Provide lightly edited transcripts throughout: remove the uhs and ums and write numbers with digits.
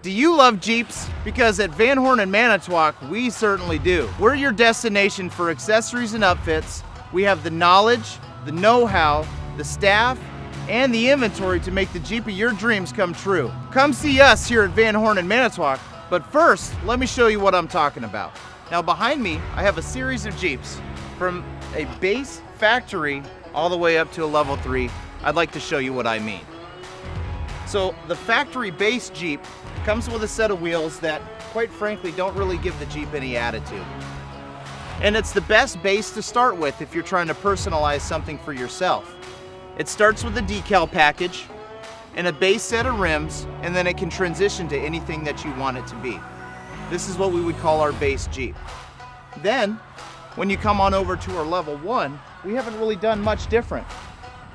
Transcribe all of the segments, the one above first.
Do you love Jeeps? Because at Van Horn and Manitowoc, we certainly do. We're your destination for accessories and upfits. We have the knowledge, the know-how, the staff, and the inventory to make the Jeep of your dreams come true. Come see us here at Van Horn and Manitowoc, but first, let me show you what I'm talking about. Now behind me, I have a series of Jeeps from a base factory all the way up to a level 3. I'd like to show you what I mean. So the factory base Jeep comes with a set of wheels that, quite frankly, don't really give the Jeep any attitude. And it's the best base to start with if you're trying to personalize something for yourself. It starts with a decal package and a base set of rims, and then it can transition to anything that you want it to be. This is what we would call our base Jeep. Then, when you come on over to our level 1, we haven't really done much different.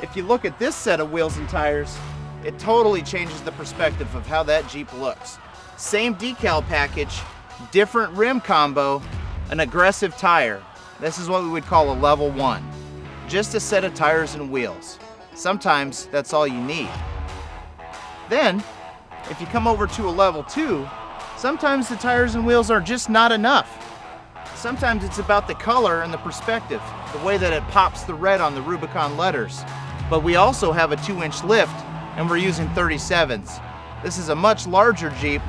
If you look at this set of wheels and tires, it totally changes the perspective of how that Jeep looks. Same decal package, different rim combo, an aggressive tire. This is what we would call a level 1. Just a set of tires and wheels. Sometimes that's all you need. Then, if you come over to a level 2, sometimes the tires and wheels are just not enough. Sometimes it's about the color and the perspective, the way that it pops the red on the Rubicon letters. But we also have a 2-inch lift, and we're using 37s. This is a much larger Jeep,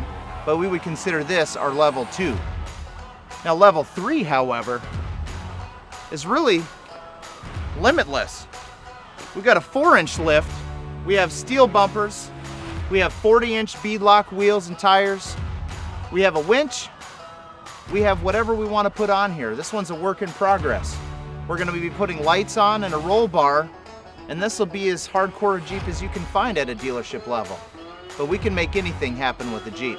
but we would consider this our level 2. Now level 3, however, is really limitless. We've got a 4-inch lift, we have steel bumpers, we have 40-inch beadlock wheels and tires, we have a winch, we have whatever we want to put on here. This one's a work in progress. We're going to be putting lights on and a roll bar, and this will be as hardcore a Jeep as you can find at a dealership level. But we can make anything happen with a Jeep.